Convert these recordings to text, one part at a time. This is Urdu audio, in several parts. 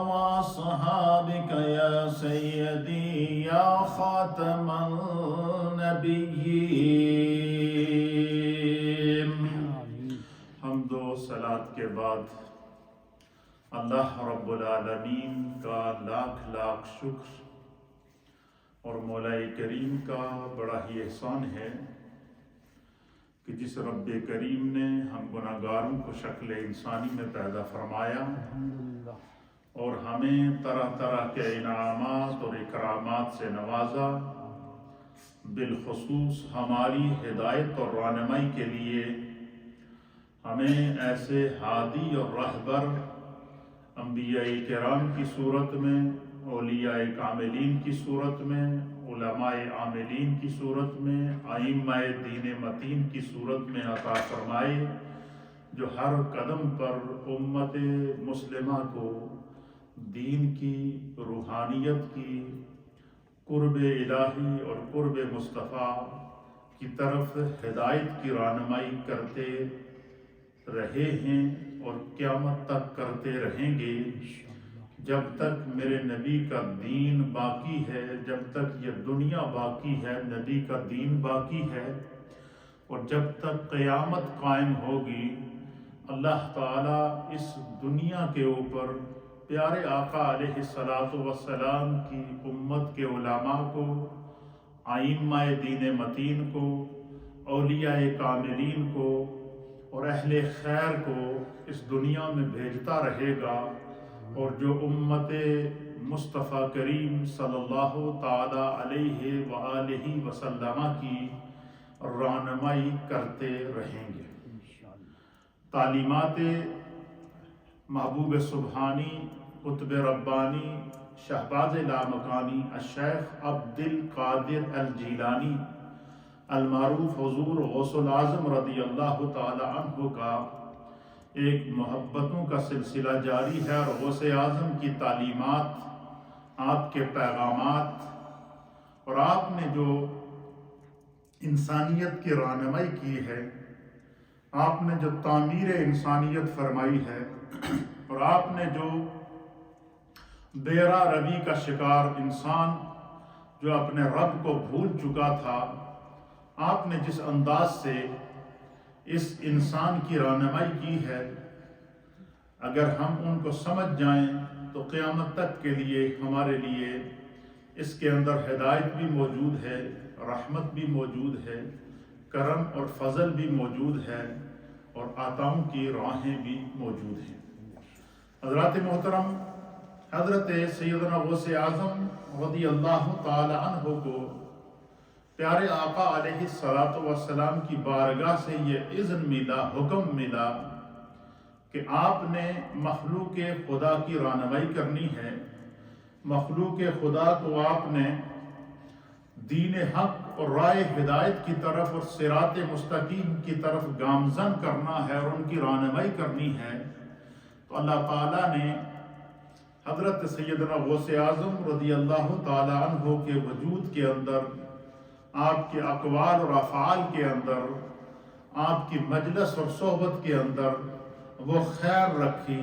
وأصحابك يا سيدي يا خاتم النبيين. حمد و صلات کے بعد اللہ رب العالمین کا لاکھ لاکھ شکر اور مولا کریم کا بڑا ہی احسان ہے کہ جس رب کریم نے ہم گناہگاروں کو شکل انسانی میں پیدا فرمایا اور ہمیں طرح طرح کے انعامات اور اکرامات سے نوازا، بالخصوص ہماری ہدایت اور رہنمائی کے لیے ہمیں ایسے ہادی اور رہبر انبیاء کرام کی صورت میں، اولیاء کاملین کی صورت میں، علماء عاملین کی صورت میں، ائمہ دین متین کی صورت میں عطا فرمائے، جو ہر قدم پر امت مسلمہ کو دین کی، روحانیت کی، قرب الہی اور قرب مصطفیٰ کی طرف ہدایت کی رہنمائی کرتے رہے ہیں اور قیامت تک کرتے رہیں گے. جب تک میرے نبی کا دین باقی ہے، جب تک یہ دنیا باقی ہے، نبی کا دین باقی ہے، اور جب تک قیامت قائم ہوگی، اللہ تعالیٰ اس دنیا کے اوپر پیارے آقا علیہ السلام کی امت کے علماء کو، ائمہ دین متین کو، اولیاء کاملین کو اور اہل خیر کو اس دنیا میں بھیجتا رہے گا، اور جو امت مصطفیٰ کریم صلی اللہ تعالی علیہ وآلہ وسلم کی رہنمائی کرتے رہیں گے. تعلیمات محبوب سبحانی، قطب ربانی، شہباز لامکانی الشیخ عبد القادر الجیلانی المعروف حضور غوث العظم رضی اللہ تعالی عنہ کا ایک محبتوں کا سلسلہ جاری ہے، اور غوث اعظم کی تعلیمات، آپ کے پیغامات، اور آپ نے جو انسانیت کی رہنمائی کی ہے، آپ نے جو تعمیر انسانیت فرمائی ہے، اور آپ نے جو بیرا روی کا شکار انسان جو اپنے رب کو بھول چکا تھا، آپ نے جس انداز سے اس انسان کی رہنمائی کی ہے، اگر ہم ان کو سمجھ جائیں تو قیامت تک کے لیے ہمارے لیے اس کے اندر ہدایت بھی موجود ہے، رحمت بھی موجود ہے، کرم اور فضل بھی موجود ہے، اور عطاؤں کی راہیں بھی موجود ہیں. حضرات محترم، حضرت سیدنا غوث اعظم رضی اللہ تعالی عنہ کو پیارے آقا علیہ السلام کی بارگاہ سے یہ اذن ملا، حکم ملا کہ آپ نے مخلوق خدا کی رہنمائی کرنی ہے، مخلوق خدا کو آپ نے دین حق اور راہ ہدایت کی طرف اور صراط مستقیم کی طرف گامزن کرنا ہے اور ان کی رہنمائی کرنی ہے. تو اللہ تعالیٰ نے حضرت سیدنا غوث اعظم رضی اللہ تعالی عنہ کے وجود کے اندر، آپ کے اقوال اور افعال کے اندر، آپ کی مجلس اور صحبت کے اندر وہ خیر رکھی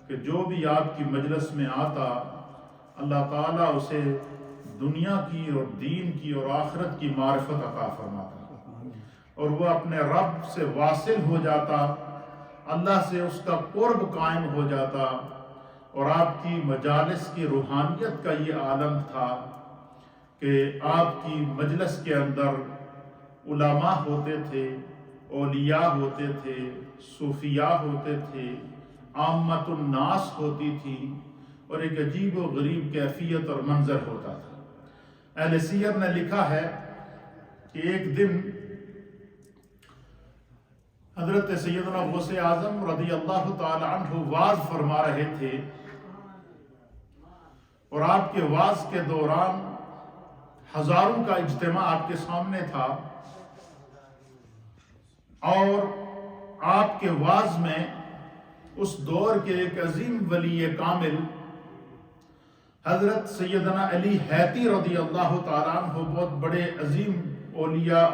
کہ جو بھی آپ کی مجلس میں آتا، اللہ تعالیٰ اسے دنیا کی اور دین کی اور آخرت کی معرفت عطا فرماتا، اور وہ اپنے رب سے واصل ہو جاتا، اللہ سے اس کا قرب قائم ہو جاتا. اور آپ کی مجالس کی روحانیت کا یہ عالم تھا کہ آپ کی مجلس کے اندر علماء ہوتے تھے، اولیاء ہوتے تھے، صوفیاء ہوتے تھے، عامت الناس ہوتی تھی، اور ایک عجیب و غریب کیفیت اور منظر ہوتا تھا. اہل سیر نے لکھا ہے کہ ایک دن حضرت سیدنا غوث اعظم رضی اللہ تعالی عنہ واعظ فرما رہے تھے، اور آپ کے واعظ کے دوران ہزاروں کا اجتماع آپ کے سامنے تھا، اور آپ کے واعظ میں اس دور کے ایک عظیم ولی کامل حضرت سیدنا علی حیتی رضی اللہ تعالیٰ عنہ، بہت بڑے عظیم اولیاء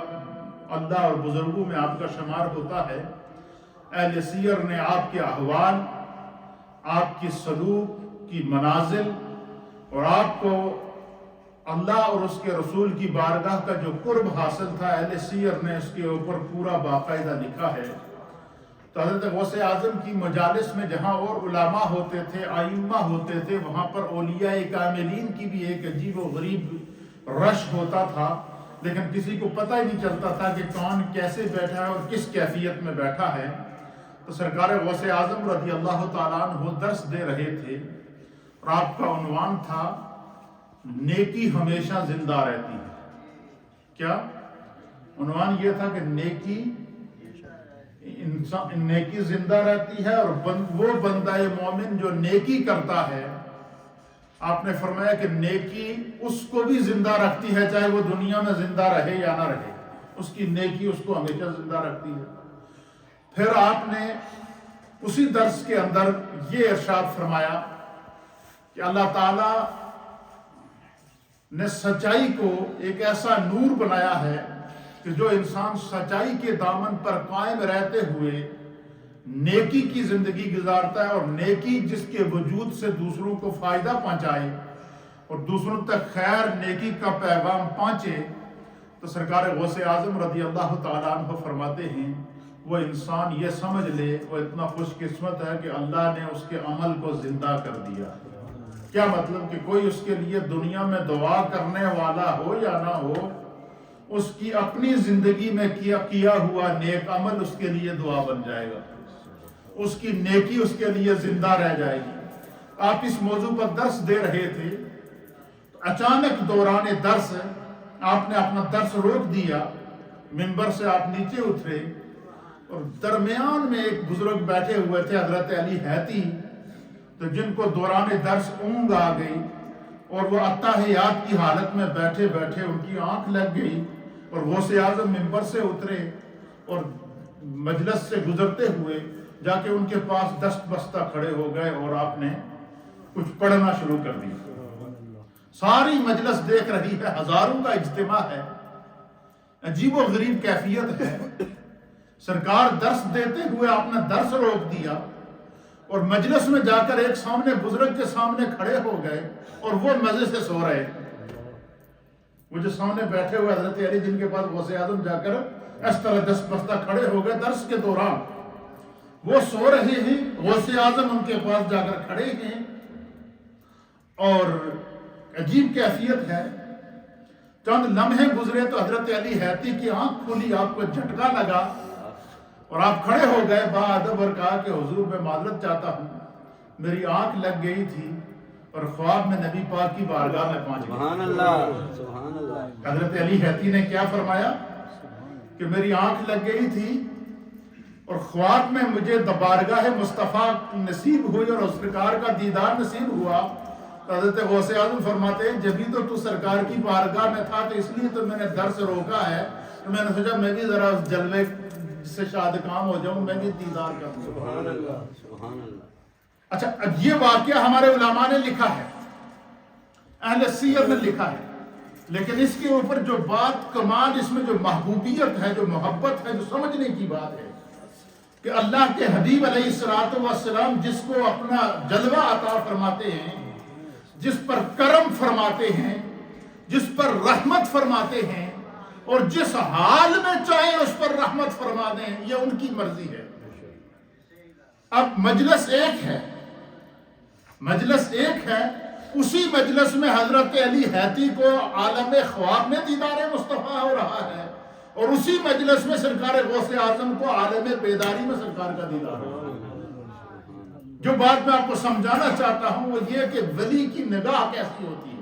اللہ اور بزرگوں میں آپ کا شمار ہوتا ہے. اہل سیر نے آپ کے احوال، آپ کی سلوک، کی منازل اور آپ کو اللہ اور اس کے رسول کی بارگاہ کا جو قرب حاصل تھا، اہل سیر نے اس کے اوپر پورا باقاعدہ لکھا ہے۔ تو حضرت غوث اعظم کی مجالس میں جہاں اور علماء ہوتے تھے، ائمہ ہوتے تھے، وہاں پر اولیاء کاملین کی بھی ایک عجیب و غریب رش ہوتا تھا، لیکن کسی کو پتہ ہی نہیں چلتا تھا کہ کون کیسے بیٹھا ہے اور کس کیفیت میں بیٹھا ہے۔ تو سرکار غوث اعظم رضی اللہ تعالیٰ عنہ درس دے رہے تھے اور آپ کا عنوان تھا نیکی ہمیشہ زندہ رہتی ہے۔ کیا عنوان یہ تھا کہ نیکی زندہ رہتی ہے، اور وہ بندہ مومن جو نیکی کرتا ہے، آپ نے فرمایا کہ نیکی اس کو بھی زندہ رکھتی ہے، چاہے وہ دنیا میں زندہ رہے یا نہ رہے، اس کی نیکی اس کو ہمیشہ زندہ رکھتی ہے۔ پھر آپ نے اسی درس کے اندر یہ ارشاد فرمایا کہ اللہ تعالیٰ نے سچائی کو ایک ایسا نور بنایا ہے کہ جو انسان سچائی کے دامن پر قائم رہتے ہوئے نیکی کی زندگی گزارتا ہے، اور نیکی جس کے وجود سے دوسروں کو فائدہ پہنچائے اور دوسروں تک خیر نیکی کا پیغام پہنچے، تو سرکار غوث اعظم رضی اللہ تعالیٰ عنہ فرماتے ہیں وہ انسان یہ سمجھ لے وہ اتنا خوش قسمت ہے کہ اللہ نے اس کے عمل کو زندہ کر دیا۔ کیا مطلب کہ کوئی اس کے لیے دنیا میں دعا کرنے والا ہو یا نہ ہو، اس کی اپنی زندگی میں کیا ہوا نیک عمل اس کے لیے دعا بن جائے گا، اس کی نیکی اس کے لیے زندہ رہ جائے گی۔ آپ اس موضوع پر درس دے رہے تھے، اچانک دوران درس آپ نے اپنا درس روک دیا، منبر سے آپ نیچے اترے اور درمیان میں ایک بزرگ بیٹھے ہوئے تھے، حضرت علی حیتی، تو جن کو دوران درس اونگ آ گئی اور وہ اتحیات کی حالت میں بیٹھے بیٹھے ان کی آنکھ لگ گئی، اور غوث اعظم منبر سے اترے اور مجلس سے گزرتے ہوئے جا کے ان کے پاس دست بستہ کھڑے ہو گئے اور آپ نے کچھ پڑھنا شروع کر دیا۔ ساری مجلس دیکھ رہی ہے، ہزاروں کا اجتماع ہے، عجیب و غریب کیفیت ہے۔ سرکار درس دیتے ہوئے آپ نے درس روک دیا اور مجلس میں جا کر ایک سامنے بزرگ کے سامنے کھڑے ہو گئے اور وہ مزے سے سو رہے۔ وہ جو سامنے بیٹھے ہوئے حضرت علی جن کے پاس غوث اعظم جا کر اس طرح دست بستہ کھڑے ہو گئے درس کے دوران، وہ سو رہے ہیں، غوث اعظم ان کے پاس جا کر کھڑے ہیں، اور عجیب کیفیت ہے۔ چند لمحے گزرے تو حضرت علی حیتی کی آنکھ کھلی، آپ کو جھٹکا لگا اور آپ کھڑے ہو گئے باادب اور کہا کہ حضور میں معذرت چاہتا ہوں، میری آنکھ لگ گئی تھی اور خواب میں نبی پاک کی بارگاہ میں پہنچ گیا۔ سبحان اللہ، سبحان اللہ۔ حضرت علی حیتی نے کیا فرمایا کہ میری آنکھ لگ گئی تھی اور خواب میں مجھے بارگاہ مصطفیٰ نصیب ہوئی اور سرکار کا دیدار نصیب ہوا۔ حضرت غوث اعظم فرماتے ہیں جبھی تو سرکار کی بارگاہ میں تھا تو اس لیے تو میں نے درس روکا ہے، تو میں نے سوچا میں بھی ذرا اس جلوے سے شاد کام ہو جاؤں، میں بھی دیدار کروں۔ سبحان اللہ، سبحان اللہ۔ اچھا، اب یہ واقعہ ہمارے علماء نے لکھا ہے، اہل سیر نے لکھا ہے، لیکن اس کے اوپر جو بات کمال، اس میں جو محبوبیت ہے، جو محبت ہے، جو سمجھنے کی بات ہے کہ اللہ کے حبیب علیہ السلام جس کو اپنا جلوہ عطا فرماتے ہیں، جس پر کرم فرماتے ہیں، جس پر رحمت فرماتے ہیں، اور جس حال میں چاہیں اس پر رحمت فرما دیں، یہ ان کی مرضی ہے۔ اب مجلس ایک ہے، مجلس ایک ہے، اسی مجلس میں حضرت علی حیتی کو عالم خواب میں دیدار مصطفیٰ ہو رہا ہے، اور اسی مجلس میں سرکار غوث اعظم کو عالم بیداری میں سرکار کا دیدار ہو رہا ہے۔ جو بات میں آپ کو سمجھانا چاہتا ہوں وہ یہ کہ ولی کی نگاہ کیسی ہوتی ہے۔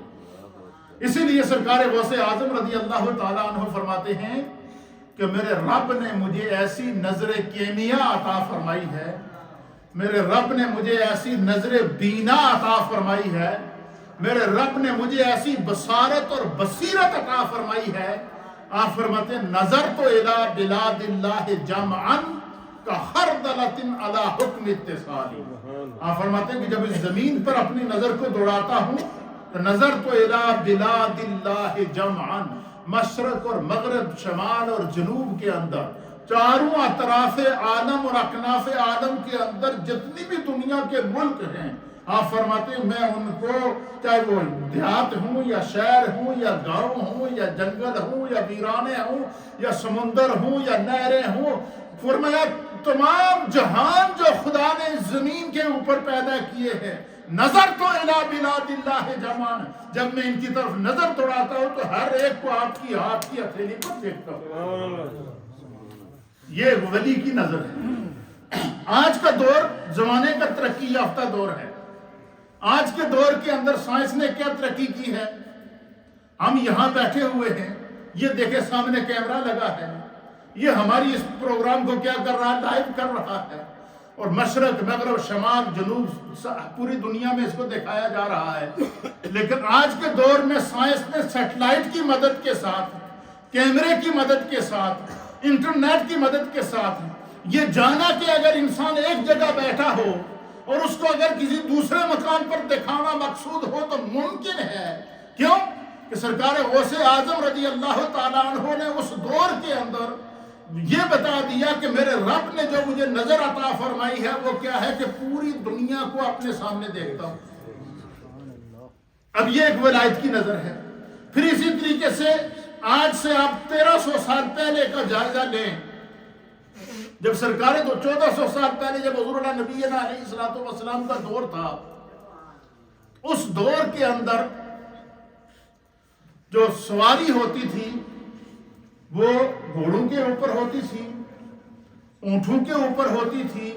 اسی لیے سرکار غوث اعظم رضی اللہ تعالیٰ عنہ فرماتے ہیں کہ میرے رب نے مجھے ایسی نظر کیمیا عطا فرمائی ہے، میرے رب نے مجھے ایسی نظر بینا عطا فرمائی ہے، میرے رب نے مجھے ایسی بصارت اور بصیرت عطا فرمائی ہے۔ آپ فرماتے ہیں نظر تو الی بلاد اللہ جمعا کخردلۃ علی حکم اتصالی۔ آپ فرماتے ہیں کہ جب اس زمین پر اپنی نظر کو دوڑاتا ہوں تو نظر تو الی بلاد اللہ جمعا، مشرق اور مغرب، شمال اور جنوب کے اندر، چاروں اطراف عالم اور اکناف عالم کے اندر جتنی بھی دنیا کے ملک ہیں آپ فرماتے ہیں میں ان کو چاہے وہ دیہات ہوں یا شہر ہوں یا گاؤں ہوں یا جنگل ہوں یا ویرانے ہوں یا سمندر ہوں یا نہریں ہوں، فرمایا تمام جہان جو خدا نے زمین کے اوپر پیدا کیے ہیں، نظر تو الی بلاد اللہ جمان، جب میں ان کی طرف نظر دوڑاتا ہوں تو ہر ایک کو آپ کی ہاتھ کی ہتھیلی پر دیکھتا ہوں۔ یہ ولی کی نظر ہے۔ آج کا دور زمانے کا ترقی یافتہ دور ہے۔ آج کے دور کے اندر سائنس نے کیا ترقی کی ہے، ہم یہاں بیٹھے ہوئے ہیں، یہ دیکھیں سامنے کیمرہ لگا ہے، یہ ہماری اس پروگرام کو کیا کر رہا ہے، لائیو کر رہا ہے، اور مشرق مغرب شمال جنوب پوری دنیا میں اس کو دکھایا جا رہا ہے۔ لیکن آج کے دور میں سائنس نے سیٹلائٹ کی مدد کے ساتھ، کیمرے کی مدد کے ساتھ، انٹرنیٹ کی مدد کے ساتھ یہ جانا کہ اگر انسان ایک جگہ بیٹھا ہو اور اس کو اگر کسی دوسرے مقام پر دکھانا مقصود ہو تو ممکن ہے۔ کیوں کہ سرکار غوث اعظم رضی اللہ تعالیٰ عنہ نے اس دور کے اندر یہ بتا دیا کہ میرے رب نے جو مجھے نظر عطا فرمائی ہے وہ کیا ہے کہ پوری دنیا کو اپنے سامنے دیکھتا ہوں۔ اب یہ ایک ولایت کی نظر ہے۔ پھر اسی طریقے سے آج سے آپ 1300 سال پہلے کا جائزہ لیں، جب سرکار تو 1400 سال پہلے جب حضور اللہ نبی علیہ الصلوۃ والسلام کا دور تھا، اس دور کے اندر جو سواری ہوتی تھی وہ گھوڑوں کے اوپر ہوتی تھی، اونٹوں کے اوپر ہوتی تھی،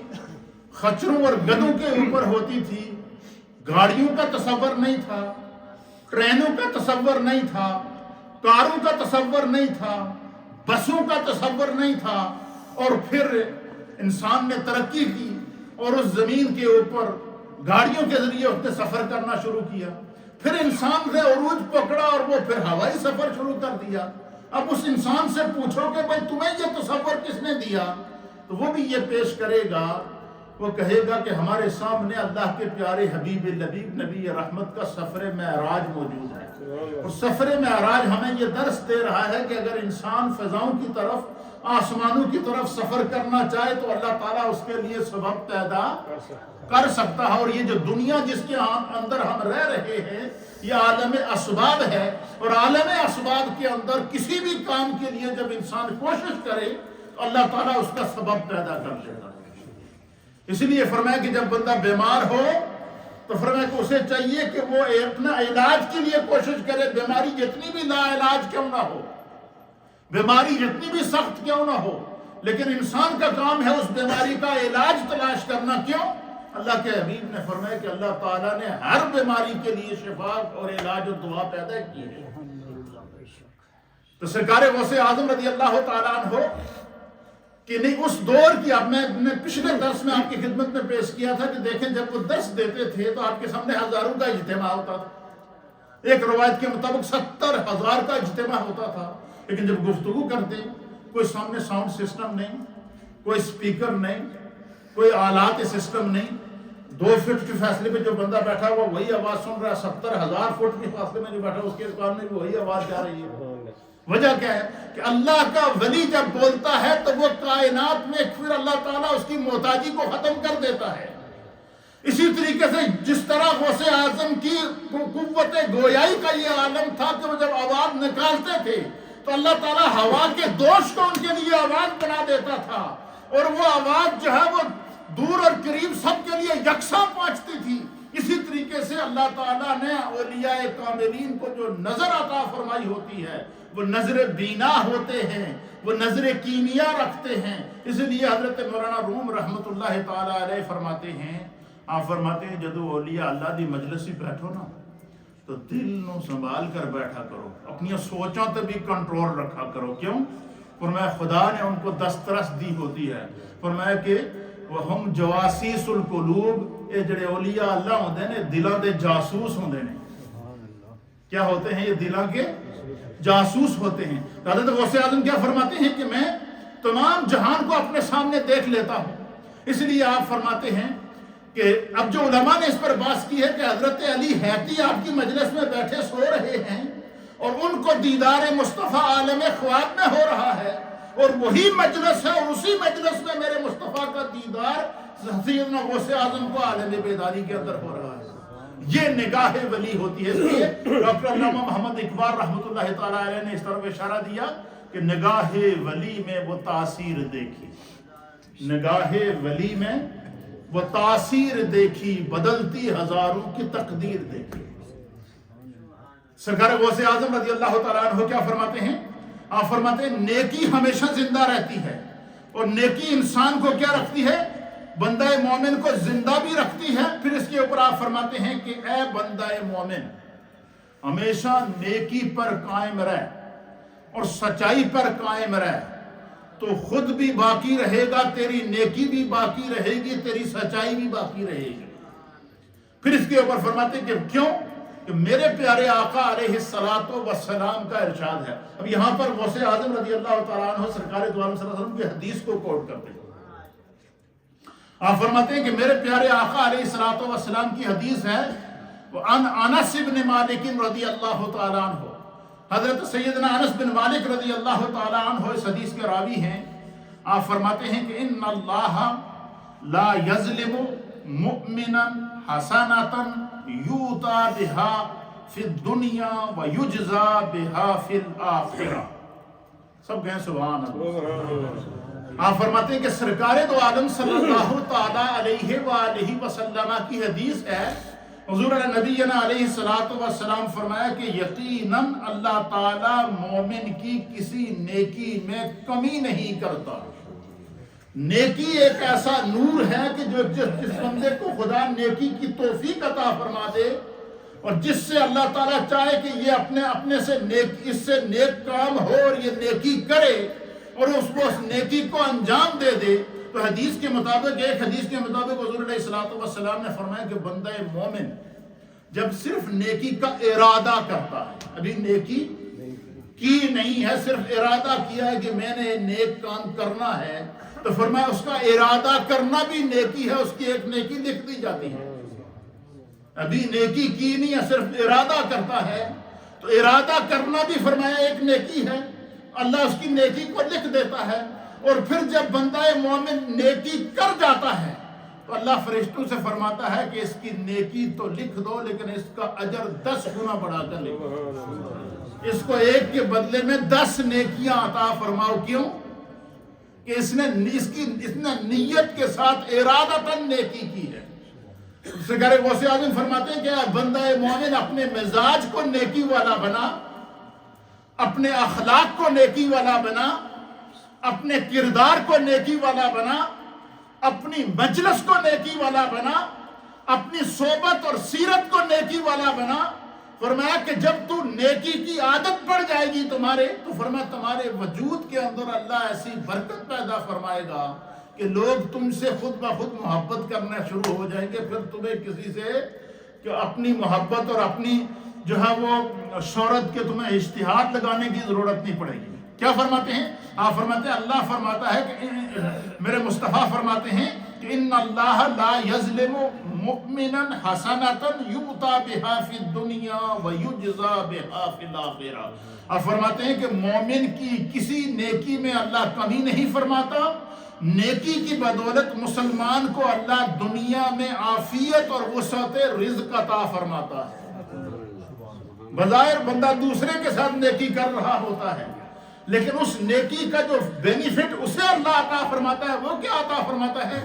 خچروں اور گدھوں کے اوپر ہوتی تھی، گاڑیوں کا تصور نہیں تھا، ٹرینوں کا تصور نہیں تھا، کاروں کا تصور نہیں تھا، بسوں کا تصور نہیں تھا۔ اور پھر انسان نے ترقی کی اور اس زمین کے اوپر گاڑیوں کے ذریعے اس نے سفر کرنا شروع کیا۔ پھر انسان نے عروج پکڑا اور وہ پھر ہوائی سفر شروع کر دیا۔ اب اس انسان سے پوچھو کہ بھائی تمہیں یہ تصور کس نے دیا، تو وہ بھی یہ پیش کرے گا، وہ کہے گا کہ ہمارے سامنے اللہ کے پیارے حبیب لبیب نبی رحمت کا سفر معراج موجود ہے، اور سفر معراج ہمیں یہ درس دے رہا ہے کہ اگر انسان فضاؤں کی طرف، آسمانوں کی طرف سفر کرنا چاہے تو اللہ تعالیٰ اس کے لیے سبب پیدا کر سکتا ہے۔ اور یہ جو دنیا جس کے اندر ہم رہ رہے ہیں یہ عالم اسباب ہے، اور عالم اسباب کے اندر کسی بھی کام کے لیے جب انسان کوشش کرے تو اللہ تعالیٰ اس کا سبب پیدا کر دیتا ہے۔ اس لیے فرمایا کہ جب بندہ بیمار ہو تو فرمایا کہ اسے چاہیے کہ وہ اپنا علاج کے لیے کوشش کرے، بیماری جتنی بھی لا علاج کیوں نہ ہو، بیماری جتنی بھی سخت کیوں نہ ہو، لیکن انسان کا کام ہے اس بیماری کا علاج تلاش کرنا۔ کیوں؟ اللہ کے حبیب نے فرمایا کہ اللہ تعالیٰ نے ہر بیماری کے لیے شفا اور علاج اور دعا پیدا کی ہے۔ تو سرکار غوث اعظم رضی اللہ تعالیٰ عنہ کہ نہیں اس دور کی، اب میں نے پچھلے درس میں آپ کی خدمت میں پیش کیا تھا کہ دیکھیں جب وہ درس دیتے تھے تو آپ کے سامنے ہزاروں کا اجتماع ہوتا تھا، ایک روایت کے مطابق 70,000 کا اجتماع ہوتا تھا، لیکن جب گفتگو کرتے کوئی سامنے ساؤنڈ سسٹم نہیں، کوئی سپیکر نہیں، کوئی آلات سسٹم نہیں، 2 فٹ کے فاصلے پہ جو بندہ بیٹھا ہوا وہی آواز سن رہا ہے، 70,000 فٹ کے فاصلے میں جو بیٹھا اس کے کان میں بھی وہی آواز جا رہی ہے۔ وجہ کیا ہے کہ اللہ کا ولی جب بولتا ہے تو وہ کائنات میں پھر اللہ تعالیٰ اس کی محتاجی کو ختم کر دیتا ہے۔ اسی طریقے سے جس طرح غوث اعظم کی قوت گویائی کا یہ عالم تھا کہ وہ جب آواز نکالتے تھے تو اللہ تعالیٰ ہوا کے دوش کو ان کے لیے آواز بنا دیتا تھا، اور وہ آواز جو ہے وہ دور اور قریب سب کے لیے یکساں پہنچتی تھی۔ اسی طریقے سے اللہ تعالیٰ نے اولیاء کاملین کو جو نظر عطا فرمائی ہوتی ہے وہ نظر بینا ہوتے ہیں، وہ نظر کیمیا رکھتے ہیں۔ اس لیے حضرت مولانا روم رحمت اللہ تعالیٰ علیہ فرماتے ہیں، آپ فرماتے ہیں جدو اولیاء اللہ دی مجلسی بیٹھو نا تو دل نو سنبھال کر بیٹھا کرو، اپنی سوچوں تے بھی کنٹرول رکھا کرو۔ کیوں؟ فرمایا خدا نے ان کو دسترس دی ہوتی ہے، فرمایا کہ وہم جواسیس القلوب، اے جڑے اولیاء اللہ ہوندے نے دلاں دے جاسوس ہوندے نے۔ کیا ہوتے ہیں یہ؟ دلاں کے جاسوس ہوتے ہیں۔ حضرت غوث اعظم کیا فرماتے ہیں کہ میں تمام جہان کو اپنے سامنے دیکھ لیتا ہوں۔ اس لیے آپ فرماتے ہیں کہ اب جو علماء نے اس پر بحث کی ہے کہ حضرت علی حیتی آپ کی مجلس میں بیٹھے سو رہے ہیں اور ان کو دیدار مصطفیٰ عالم خواب میں ہو رہا ہے، اور وہی مجلس ہے اور اسی مجلس میں میرے مصطفیٰ کا دیدار سیدنا غوث اعظم کو عالم بیداری کے اندر ہو رہا ہے۔ یہ نگاہ ولی ہوتی ہے. اس لیے ڈاکٹر علامہ محمد اقبال رحمۃ اللہ تعالیٰ علیہ نے اس طرف اشارہ دیا کہ نگاہ ولی میں وہ تاثیر دیکھی, نگاہ ولی میں وہ تاثیر دیکھی, بدلتی ہزاروں کی تقدیر دیکھی. سرکار غوث اعظم رضی اللہ تعالیٰ عنہ کیا فرماتے ہیں؟ آپ فرماتے ہیں نیکی ہمیشہ زندہ رہتی ہے, اور نیکی انسان کو کیا رکھتی ہے؟ بندہ مومن کو زندہ بھی رکھتی ہے. پھر اس کے اوپر آپ فرماتے ہیں کہ اے بندہ مومن, ہمیشہ نیکی پر قائم رہ اور سچائی پر قائم رہ, تو خود بھی باقی رہے گا, تیری نیکی بھی باقی رہے گی, تیری سچائی بھی باقی رہے گی. پھر اس کے اوپر فرماتے ہیں کہ کیوں؟ کہ میرے پیارے آقا علیہ الصلوۃ والسلام کا ارشاد ہے. اب یہاں پر غوث اعظم رضی اللہ تعالیٰ عنہ سرکار دو عالم صلی اللہ علیہ وسلم کی حدیث کو کوٹ کرتے ہیں. آپ فرماتے ہیں کہ میرے پیارے آقا علیہ الصلوۃ والسلام کی حدیث ہے, وعن انس بن مالک رضی اللہ تعالیٰ عنہ, حضرت سیدنا انس بن مالک رضی اللہ تعالیٰ عنہ اس حدیث کے راوی ہیں. آپ فرماتے ہیں کہ ان اللہ لا یظلم مؤمنا حسنۃ یؤتی بها فی الدنیا ویجزا بها فی الآخرہ. سب کہیں سبحان اللہ. آپ فرماتے ہیں کہ سرکار دو عالم صلی اللہ تعالیٰ علیہ وآلہ وسلم کی حدیث ہے, حضور نبینا علیہ السلام فرمایا کہ یقیناً اللہ تعالیٰ مومن کی کسی نیکی میں کمی نہیں کرتا. نیکی ایک ایسا نور ہے کہ جو جس بندے کو خدا نیکی کی توفیق عطا فرما دے, اور جس سے اللہ تعالیٰ چاہے کہ یہ اپنے سے اس سے نیک کام ہو اور یہ نیکی کرے اور اس کو اس نیکی کو انجام دے دے, تو حدیث کے مطابق, ایک حدیث کے مطابق حضور علیہ الصلوۃ والسلام نے فرمایا کہ بندہ مومن جب صرف نیکی کا ارادہ کرتا ہے, ابھی نیکی کی نہیں ہے, صرف ارادہ کیا ہے کہ میں نے نیک کام کرنا ہے, تو فرمایا اس کا ارادہ کرنا بھی نیکی ہے, اس کی ایک نیکی لکھ دی جاتی ہے. ابھی نیکی کی نہیں ہے, صرف ارادہ کرتا ہے, تو ارادہ کرنا بھی فرمایا ایک نیکی ہے, اللہ اس کی نیکی کو لکھ دیتا ہے. اور پھر جب بندہ مومن نیکی کر جاتا ہے تو اللہ فرشتوں سے فرماتا ہے کہ اس کی نیکی تو لکھ دو, لیکن اس کا اجر 10 گنا بڑھا کر لکھو, اس کو ایک کے بدلے میں 10 نیکیاں عطا فرماؤ. کیوں؟ کہ اس نے نیت کے ساتھ ارادتاً نیکی کی ہے. سرکار غوث اعظم فرماتے ہیں کہ بندہ مومن اپنے مزاج کو نیکی والا بنا, اپنے اخلاق کو نیکی والا بنا, اپنے کردار کو نیکی والا بنا, اپنی مجلس کو نیکی والا بنا, اپنی صحبت اور سیرت کو نیکی والا بنا. فرمایا کہ جب تو نیکی کی عادت پڑ جائے گی تمہارے, تو فرمایا تمہارے وجود کے اندر اللہ ایسی برکت پیدا فرمائے گا کہ لوگ تم سے خود بخود محبت کرنا شروع ہو جائیں گے. پھر تمہیں کسی سے کہ اپنی محبت اور اپنی جو ہے وہ شہرت کے تمہیں اشتہار لگانے کی ضرورت نہیں پڑے گی. کیا فرماتے ہیں؟ آپ فرماتے ہیں, اللہ فرماتا ہے کہ میرے مصطفیٰ فرماتے ہیں کہ ان اللہ لا یظلم مؤمنا حسنۃ یؤتی بها فی الدنیا ویجزا بها فی الآخرہ. آپ فرماتے ہیں کہ مومن کی کسی نیکی میں اللہ کمی نہیں فرماتا, نیکی کی بدولت مسلمان کو اللہ دنیا میں عافیت اور وسعت رزق عطا فرماتا ہے. بظاہر بندہ دوسرے کے ساتھ نیکی کر رہا ہوتا ہے, لیکن اس نیکی کا جو بینیفٹ اسے اللہ عطا فرماتا ہے, وہ کیا عطا فرماتا ہے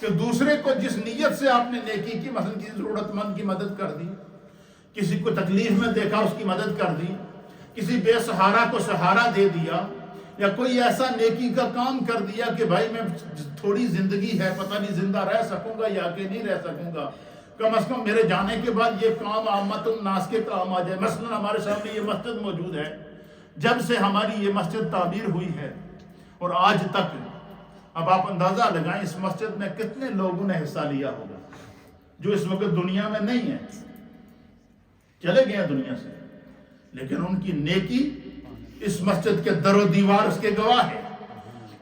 کہ دوسرے کو جس نیت سے آپ نے نیکی کی, مثلا کسی ضرورت مند کی مدد کر دی, کسی کو تکلیف میں دیکھا اس کی مدد کر دی, کسی بے سہارا کو سہارا دے دیا, یا کوئی ایسا نیکی کا کام کر دیا کہ بھائی میں تھوڑی زندگی ہے, پتہ نہیں زندہ رہ سکوں گا یا کہ نہیں رہ سکوں گا, کم از کم میرے جانے کے بعد یہ کام عامت الناس کے کام آ جائے. مثلا ہمارے سامنے یہ مسجد موجود ہے, جب سے ہماری یہ مسجد تعمیر ہوئی ہے اور آج تک, اب آپ اندازہ لگائیں اس مسجد میں کتنے لوگوں نے حصہ لیا ہوگا جو اس وقت دنیا میں نہیں ہیں, چلے گئے ہیں دنیا سے, لیکن ان کی نیکی اس مسجد کے در و دیوار اس کے گواہ ہے.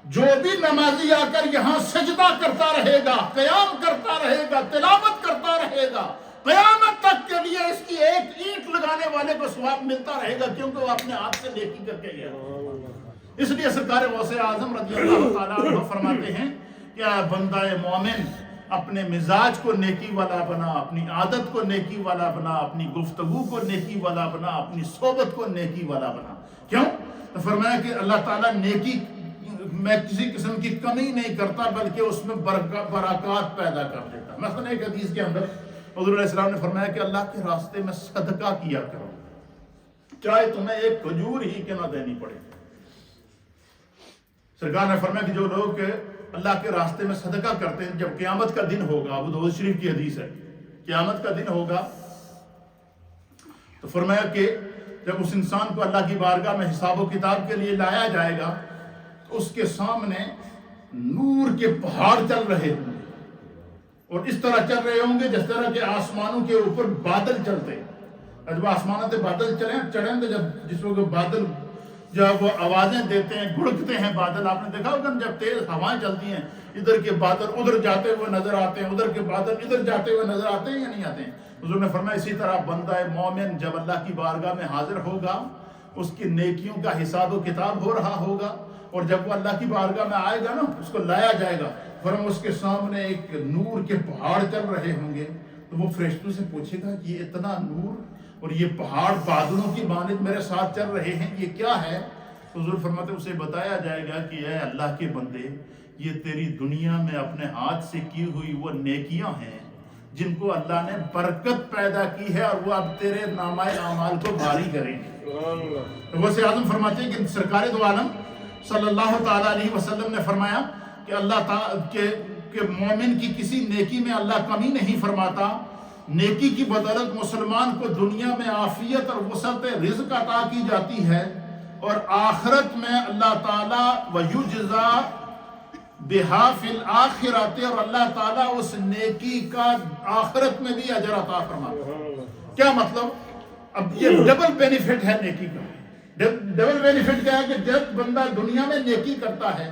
جو بھی نمازی آ کر یہاں سجدہ کرتا رہے گا, قیام کرتا رہے گا, تلاوت کرتا رہے گا, قیامت تک کے لیے اس کی ایک اینٹ لگانے والے کو ثواب ملتا رہے گا, کیونکہ وہ اپنے آپ سے نیکی کر کے گیا. اس لیے سرکار غوث اعظم رضی اللہ تعالیٰ عنہ فرماتے ہیں کہ بندہ مومن اپنے مزاج کو نیکی والا بنا، اپنی عادت کو نیکی والا بنا، اپنی گفتگو کو نیکی والا بنا، اپنی صحبت کو نیکی والا بنا۔ کیوں؟ تو فرمایا کہ اللہ تعالیٰ نیکی میں کسی قسم کی کمی نہیں کرتا، بلکہ اس میں برکات پیدا کر دیتا۔ مثلا ایک حدیث کے اندر حضور علیہ السلام نے فرمایا کہ اللہ کے راستے میں صدقہ کیا کرو، چاہے تمہیں ایک کھجور ہی کیوں نہ دینی پڑے۔ سرکار نے فرمایا کہ جو لوگ اللہ کے راستے میں صدقہ کرتے ہیں، جب قیامت کا دن ہوگا، ابو داؤد شریف کی حدیث ہے، قیامت کا دن ہوگا تو فرمایا کہ جب اس انسان کو اللہ کی بارگاہ میں حساب و کتاب کے لیے لایا جائے گا تو اس کے سامنے نور کے پہاڑ چل رہے ہوں گے، اور اس طرح چل رہے ہوں گے جس طرح کہ آسمانوں کے اوپر بادل چلتے ہیں۔ جب آسمانوں سے بادل چڑھیں تو جس وقت بادل جب وہ آوازیں دیتے ہیں، گڑکتے ہیں بادل، آپ نے دیکھا ہوگا جب تیز ہوائیں چلتی ہیں، ادھر کے بادل ادھر جاتے ہوئے نظر آتے ہیں، ادھر کے بادل ادھر جاتے ہوئے نظر آتے ہیں یا نہیں آتے ہیں؟ حضور نے فرمایا اسی طرح بندہ مومن جب اللہ کی بارگاہ میں حاضر ہوگا، اس کی نیکیوں کا حساب و کتاب ہو رہا ہوگا، اور جب وہ اللہ کی بارگاہ میں آئے گا نا، اس کو لایا جائے گا، فرمایا اس کے سامنے ایک نور کے پہاڑ چل رہے ہوں گے، تو وہ فرشتوں سے پوچھے گا کہ یہ اتنا نور اور یہ پہاڑ بادلوں کی مانند میرے ساتھ چل رہے ہیں، یہ کیا ہے؟ حضور فرماتے اسے بتایا جائے گا کہ اے اللہ کے بندے، یہ تیری دنیا میں اپنے ہاتھ سے کی ہوئی وہ نیکیاں ہیں جن کو اللہ نے برکت پیدا کی ہے، اور وہ اب تیرے نامہ اعمال کو بھاری کریں گے۔ غوث اعظم فرماتے ہیں کہ سرکار دو عالم صلی اللہ تعالیٰ علیہ وسلم نے فرمایا کہ اللہ تعالیٰ کہ مومن کی کسی نیکی میں اللہ کمی نہیں فرماتا، نیکی کی بدولت مسلمان کو دنیا میں عافیت اور وسعت رزق عطا کی جاتی ہے، اور آخرت میں اللہ تعالیٰ وَيُجْزَى بِهَا فِي الْآخِرَةِ، اور اللہ تعالیٰ اس نیکی کا آخرت میں بھی اجر عطا فرماتا ہے۔ کیا مطلب؟ اب یہ ڈبل بینیفٹ ہے نیکی کا۔ ڈبل بینیفٹ کیا ہے کہ جب بندہ دنیا میں نیکی کرتا ہے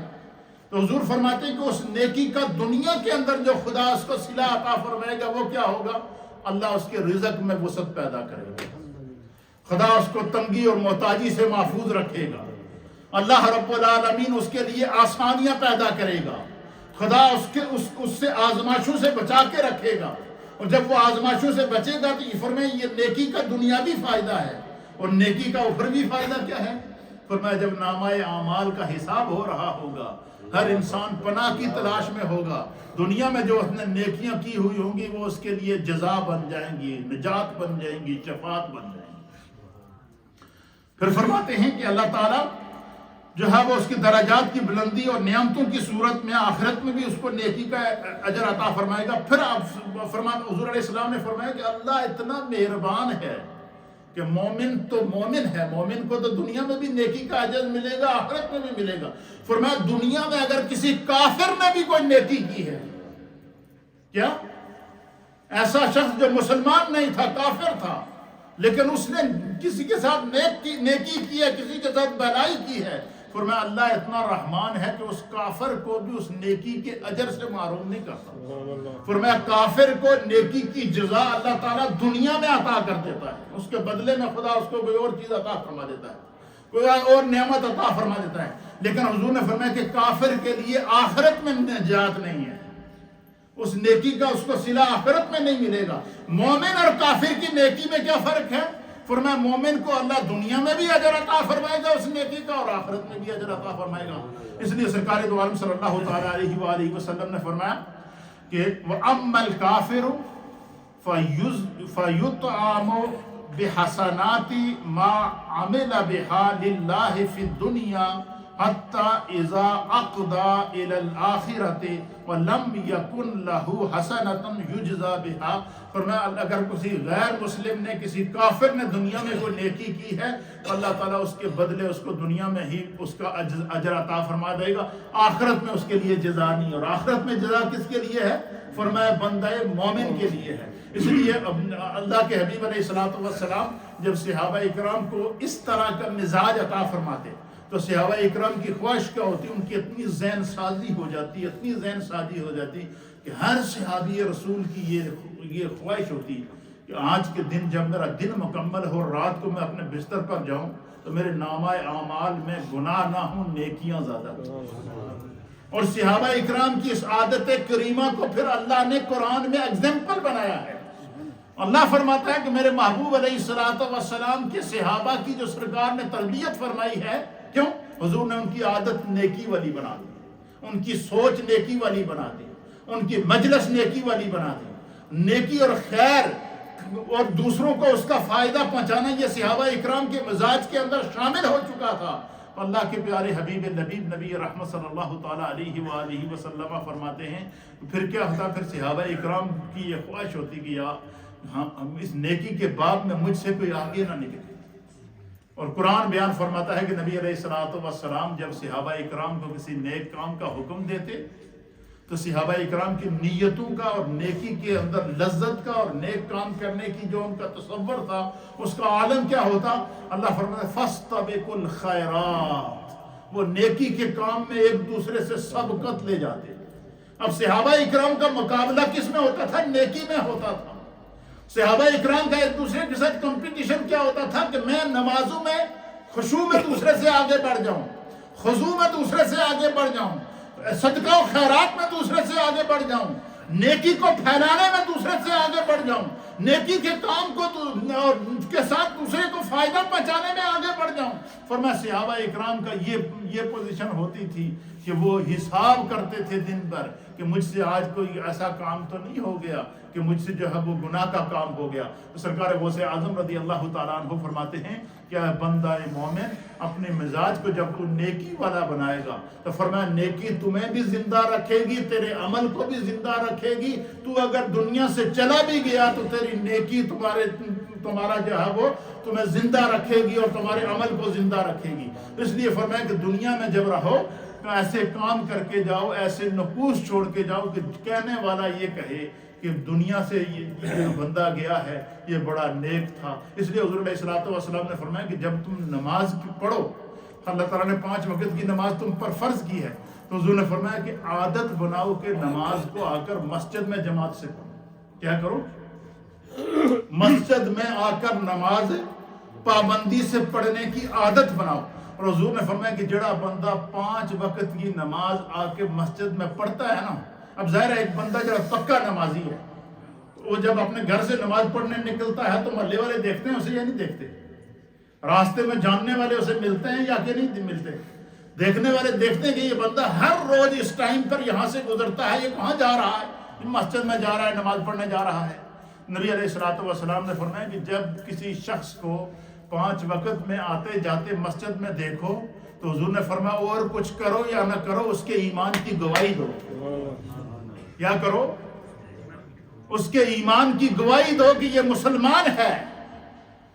تو حضور فرماتے ہیں کہ اس نیکی کا دنیا کے اندر جو خدا اس کو صلہ عطا فرمائے گا وہ کیا ہوگا؟ اللہ اس کے رزق میں وسعت پیدا کرے گا، خدا اس کو تنگی اور محتاجی سے محفوظ رکھے گا، اللہ رب العالمین اس کے لیے آسانیاں پیدا کرے گا، خدا اس سے آزمائشوں سے بچا کے رکھے گا، اور جب وہ آزمائشوں سے بچے گا تو یہ فرمائے یہ نیکی کا دنیاوی فائدہ ہے، اور نیکی کا اخروی فائدہ کیا ہے؟ فرمایا جب نامہ اعمال کا حساب ہو رہا ہوگا، ہر انسان پناہ کی تلاش میں ہوگا، دنیا میں جو اس نے نیکیاں کی ہوئی ہوں گی وہ اس کے لیے جزا بن جائیں گی، نجات بن جائیں گی، شفاعت بن جائیں گی۔ پھر فرماتے ہیں کہ اللہ تعالیٰ جو ہے وہ اس کی درجات کی بلندی اور نعمتوں کی صورت میں آخرت میں بھی اس کو نیکی کا اجر عطا فرمائے گا۔ پھر حضور علیہ السلام نے فرمایا کہ اللہ اتنا مہربان ہے کہ مومن تو مومن ہے، مومن کو تو دنیا میں بھی نیکی کا اجر ملے گا، آخرت میں بھی ملے گا۔ فرمایا دنیا میں اگر کسی کافر نے بھی کوئی نیکی کی ہے، کیا ایسا شخص جو مسلمان نہیں تھا، کافر تھا، لیکن اس نے کسی کے ساتھ نیکی کی ہے، کسی کے ساتھ بھلائی کی ہے، فرمایا اللہ اتنا رحمان ہے کہ اس کافر کو بھی اس نیکی کے اجر سے محروم نہیں کرتا۔ فرمایا کافر کو نیکی کی جزا اللہ تعالیٰ دنیا میں عطا کر دیتا ہے، اس کے بدلے میں خدا اس کو کوئی اور چیز عطا فرما دیتا ہے، کوئی اور نعمت عطا فرما دیتا ہے، لیکن حضور نے فرمایا کہ کافر کے لیے آخرت میں نجات نہیں ہے، اس نیکی کا اس کو صلہ آخرت میں نہیں ملے گا۔ مومن اور کافر کی نیکی میں کیا فرق ہے؟ فرمایا مومن کو اللہ دنیا میں بھی اجر عطا فرمائے گا اس نیکی کا، اور آخرت میں بھی اجر عطا فرمائے گا۔ اس لیے سرکار دو عالم صلی اللہ تعالیٰ علیہ وآلہ وسلم نے فرمایا کہ وَأَمَّا الْكَافِرُ فَيُطْعَمُ بِحَسَنَاتِ مَا عَمِلَ بِهَا لِلَّهِ فِي الدُّنْيَا حَتَّى إِذَا أَقْضَى إِلَى الْآخِرَةِ وَلَمْ يَكُنْ لَهُ حَسَنَةٌ يُجْزَى بِهَا۔ فرمایا اگر کسی غیر مسلم نے، کسی کافر نے دنیا میں کوئی نیکی کی ہے تو اللہ تعالیٰ اس کے بدلے اس کو دنیا میں ہی اس کا اجر عطا فرما دے گا، آخرت میں اس کے لیے جزا نہیں۔ اور آخرت میں جزا کس کے لیے ہے؟ فرمایا بندہ مومن کے لیے ہے۔ اس لیے اللہ کے حبیب علیہ الصلوۃ والسلام جب صحابہ اکرام کو اس طرح کا مزاج عطا فرماتے تو صحابہ اکرام کی خواہش کیا ہوتی، ان کی اتنی ذہن سازی ہو جاتی، اتنی ذہن سازی ہو جاتی کہ ہر صحابی رسول کی یہ خواہش ہوتی کہ آج کے دن جب میرا دن مکمل ہو، رات کو میں اپنے بستر پر جاؤں تو میرے نامہ اعمال میں گناہ نہ ہوں، نیکیاں زیادہ ہوں۔ اور صحابہ اکرام کی اس عادت کریمہ کو پھر اللہ نے قرآن میں ایگزامپل بنایا ہے۔ اللہ فرماتا ہے کہ میرے محبوب علیہ السلام کے صحابہ کی جو سرکار نے تربیت فرمائی ہے، کیوں؟ حضور نے ان کی عادت نیکی والی بنا دی، ان کی سوچ نیکی والی بنا دی، ان کی مجلس نیکی والی بنا دی۔ نیکی اور خیر اور دوسروں کو اس کا فائدہ پہنچانا یہ صحابہ اکرام کے مزاج کے اندر شامل ہو چکا تھا۔ اللہ کے پیارے حبیب لبیب نبی رحمت صلی اللہ تعالیٰ علیہ وآلہ وسلم فرماتے ہیں، پھر کیا ہوتا؟ پھر صحابہ اکرام کی یہ خواہش ہوتی کہ ہم اس نیکی کے باب میں مجھ سے کوئی آگے نہ نکلے۔ اور قرآن بیان فرماتا ہے کہ نبی علیہ السلام جب صحابہ اکرام کو کسی نیک کام کا حکم دیتے تو صحابہ اکرام کی نیتوں کا اور نیکی کے اندر لذت کا اور نیک کام کرنے کی جو ان کا تصور تھا اس کا عالم کیا ہوتا؟ اللہ فرماتا ہے فَاسْتَبِقُوا الْخَيْرَاتِ، وہ نیکی کے کام میں ایک دوسرے سے سبقت لے جاتے۔ اب صحابہ اکرام کا مقابلہ کس میں ہوتا تھا؟ نیکی میں ہوتا تھا۔ صحابہ اکرام کا ایک دوسرے کے ساتھ کمپٹیشن کیا ہوتا تھا کہ میں نمازوں میں خشوع میں دوسرے سے آگے بڑھ جاؤں، خضوع میں دوسرے سے آگے بڑھ جاؤں، صدقہ و خیرات میں دوسرے سے آگے بڑھ جاؤں، نیکی کو پھیلانے میں دوسرے سے آگے بڑھ جاؤں، نیکی کے کام کو کے ساتھ دوسرے کو فائدہ پہنچانے میں آگے بڑھ جاؤں۔ فرمایا صحابہ اکرام کا یہ پوزیشن ہوتی تھی کہ وہ حساب کرتے تھے دن بھر کہ مجھ سے آج کوئی ایسا کام تو نہیں ہو گیا کہ مجھ سے جو ہے وہ گناہ کا کام ہو گیا۔ تو سرکار غوث اعظم رضی اللہ تعالیٰ عنہ فرماتے ہیں کہ اے بندہ مومن، اپنے مزاج کو جب تو نیکی والا بنائے گا تو فرمایا نیکی تمہیں بھی زندہ رکھے گی، تیرے عمل کو بھی زندہ رکھے گی۔ تو اگر دنیا سے چلا بھی گیا تو تیری نیکی تمہارا جو ہے وہ تمہیں زندہ رکھے گی اور تمہارے عمل کو زندہ رکھے گی۔ اس لیے فرمایا کہ دنیا میں جب رہو تو ایسے کام کر کے جاؤ، ایسے نقوش چھوڑ کے جاؤ کہ کہنے والا یہ کہے کہ دنیا سے یہ بندہ گیا ہے یہ بڑا نیک تھا۔ اس لیے حضور علیہ السلام نے فرمایا کہ جب تم نماز پڑھو، اللہ تعالیٰ نے 5 وقت کی نماز تم پر فرض کی ہے، تو حضور نے فرمایا کہ عادت بناؤ کہ نماز کو آ کر مسجد میں جماعت سے پڑھو۔ کیا کرو؟ مسجد میں آ کر نماز پابندی سے پڑھنے کی عادت بناؤ۔ اور حضور نے فرمایا کہ جڑا بندہ 5 وقت کی نماز آ کے مسجد میں پڑھتا ہے نا، اب ظاہر ہے ایک بندہ جڑا پکا نمازی ہے وہ جب اپنے گھر سے نماز پڑھنے نکلتا ہے تو محلے والے دیکھتے ہیں اسے یا نہیں دیکھتے؟ راستے میں جاننے والے اسے ملتے ہیں یا کہ نہیں ملتے؟ دیکھنے والے دیکھتے ہیں کہ یہ بندہ ہر روز اس ٹائم پر یہاں سے گزرتا ہے، یہ کہاں جا رہا ہے؟ مسجد میں جا رہا ہے، نماز پڑھنے جا رہا ہے۔ نبی علیہ السلام نے فرمایا کہ جب کسی شخص کو 5 وقت میں آتے جاتے مسجد میں دیکھو تو حضور نے فرمایا اور کچھ کرو یا نہ کرو اس کے ایمان کی گواہی دو۔ کیا کرو؟ اس کے ایمان کی گواہی دو کہ یہ مسلمان ہے۔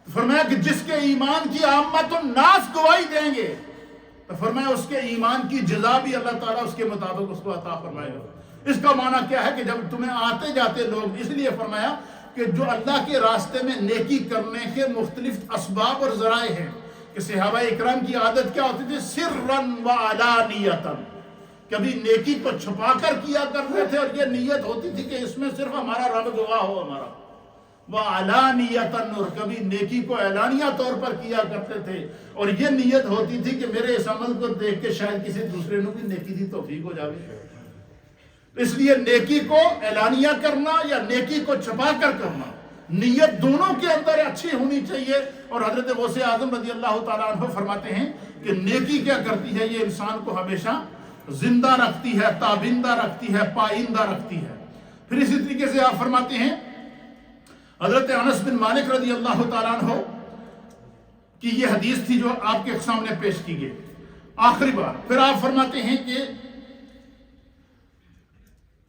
فرمایا کہ جس کے ایمان کی عامت الناس گواہی دیں گے تو فرمایا اس کے ایمان کی جزا بھی اللہ تعالیٰ اس کے مطابق اس کو عطا فرمائے گا۔ اس کا معنی کیا ہے کہ جب تمہیں آتے جاتے لوگ، اس لیے فرمایا کہ جو اللہ کے راستے میں نیکی کرنے کے مختلف اسباب اور ذرائع ہیں کہ صحابہ اکرام کی عادت کیا ہوتی تھی؟ سرًا وعلانیةً، کبھی نیکی کو چھپا کر کیا کرتے تھے اور یہ نیت ہوتی تھی کہ اس میں صرف ہمارا رب گواہ ہو ہمارا، وعلانیةً، اور کبھی نیکی کو اعلانیہ طور پر کیا کرتے تھے اور یہ نیت ہوتی تھی کہ میرے اس عمل کو دیکھ کے شاید کسی دوسرے نے بھی نیکی دی توفیق ہو جاوے۔ اس لیے نیکی کو اعلانیہ کرنا یا نیکی کو چھپا کر کرنا، نیت دونوں کے اندر اچھی ہونی چاہیے۔ اور حضرت غوث اعظم رضی اللہ تعالیٰ عنہ فرماتے ہیں کہ نیکی کیا کرتی ہے؟ یہ انسان کو ہمیشہ زندہ رکھتی ہے، تابندہ رکھتی ہے، پائندہ رکھتی ہے۔ پھر اسی طریقے سے آپ فرماتے ہیں حضرت انس بن مالک رضی اللہ تعالیٰ عنہ کی یہ حدیث تھی جو آپ کے سامنے پیش کی گئی آخری بار۔ پھر آپ فرماتے ہیں کہ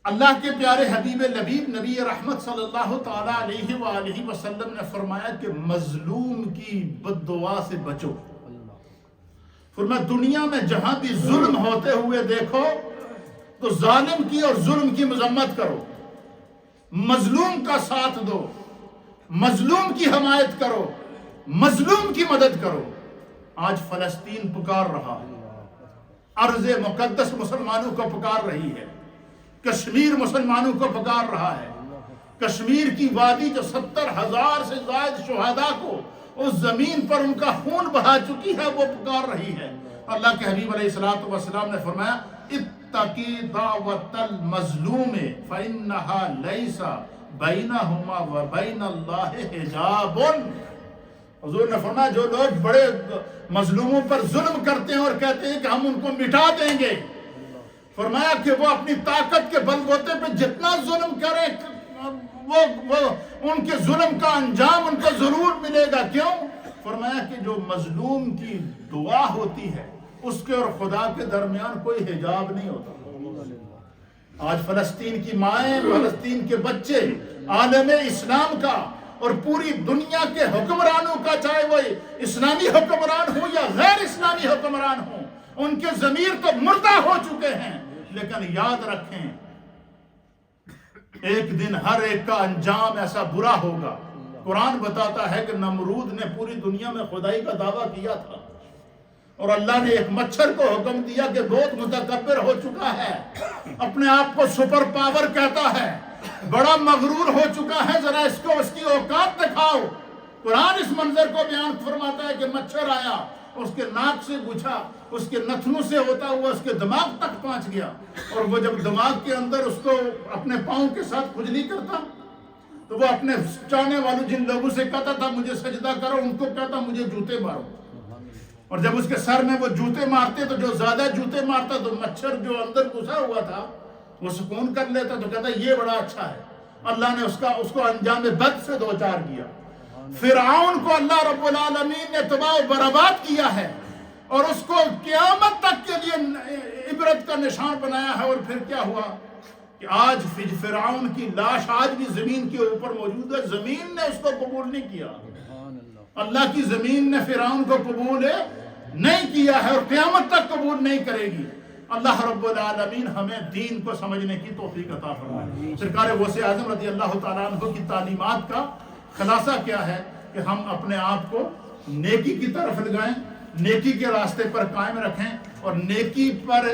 اللہ کے پیارے حبیب لبیب نبی رحمت صلی اللہ تعالیٰ علیہ وآلہ وسلم نے فرمایا کہ مظلوم کی بد دعا سے بچو۔ فرمایا دنیا میں جہاں بھی ظلم ہوتے ہوئے دیکھو تو ظالم کی اور ظلم کی مذمت کرو، مظلوم کا ساتھ دو، مظلوم کی حمایت کرو، مظلوم کی مدد کرو۔ آج فلسطین پکار رہا ہے، ارض مقدس مسلمانوں کو پکار رہی ہے، کشمیر مسلمانوں کو پکار رہا ہے۔ کشمیر کی وادی جو 70,000 سے زائد شہداء کو اس زمین پر ان کا خون بہا چکی ہے وہ پکار رہی ہے۔ اللہ کے حبیب علیہ السلام نے فرمایا اتقی دعوت المظلوم فإنها لیس بینہما وبین اللہ حجاب. حضور نے فرمایا جو لوگ بڑے مظلوموں پر ظلم کرتے ہیں اور کہتے ہیں کہ ہم ان کو مٹا دیں گے، فرمایا کہ وہ اپنی طاقت کے بل بوتے پہ جتنا ظلم کریں وہ ان کے ظلم کا انجام ان کو ضرور ملے گا. کیوں؟ فرمایا کہ جو مظلوم کی دعا ہوتی ہے اس کے اور خدا کے درمیان کوئی حجاب نہیں ہوتا. آج فلسطین کی مائیں، فلسطین کے بچے، عالم اسلام کا اور پوری دنیا کے حکمرانوں کا، چاہے وہ اسلامی حکمران ہوں یا غیر اسلامی حکمران ہوں، ان کے ضمیر تو مردہ ہو چکے ہیں. لیکن یاد رکھیں ایک دن ہر ایک کا انجام ایسا برا ہوگا. قرآن بتاتا ہے کہ نمرود نے پوری دنیا میں خدائی کا دعویٰ کیا تھا اور اللہ نے ایک مچھر کو حکم دیا کہ بہت متکبر ہو چکا ہے، اپنے آپ کو سپر پاور کہتا ہے، بڑا مغرور ہو چکا ہے، ذرا اس کو اس کی اوقات دکھاؤ. قرآن اس منظر کو بیان فرماتا ہے کہ مچھر آیا، اس کے ناک سے گھسا، اس کے نتنوں سے ہوتا ہوا اس کے دماغ تک پہنچ گیا، اور وہ جب دماغ کے اندر اس کو اپنے پاؤں کے ساتھ کھجلی کرتا تو وہ اپنے چاہنے والوں جن لوگوں سے کہتا تھا مجھے سجدہ کرو، ان کو کہتا مجھے جوتے مارو. اور جب اس کے سر میں وہ جوتے مارتے تو جو زیادہ جوتے مارتا تو مچھر جو اندر گھسا ہوا تھا وہ سکون کر لیتا تو کہتا یہ بڑا اچھا ہے. اللہ نے اس کو انجام بد سے دوچار کیا. فرعون کو اللہ رب العالمین نے تباہ و برباد کیا ہے اور اس کو قیامت تک کے لیے عبرت کا نشان بنایا ہے. اور پھر کیا ہوا کہ آج فرعون کی لاش آج بھی زمین کے اوپر موجود ہے. زمین نے اس کو قبول نہیں کیا، اللہ کی زمین نے فرعون کو قبول نہیں کیا ہے اور قیامت تک قبول نہیں کرے گی. اللہ رب العالمین ہمیں دین کو سمجھنے کی توفیق عطا فرمائے. سرکار غوث اعظم رضی اللہ تعالیٰ عنہ کی تعلیمات کا خلاصہ کیا ہے کہ ہم اپنے آپ کو نیکی کی طرف لگائیں، نیکی کے راستے پر قائم رکھیں اور نیکی پر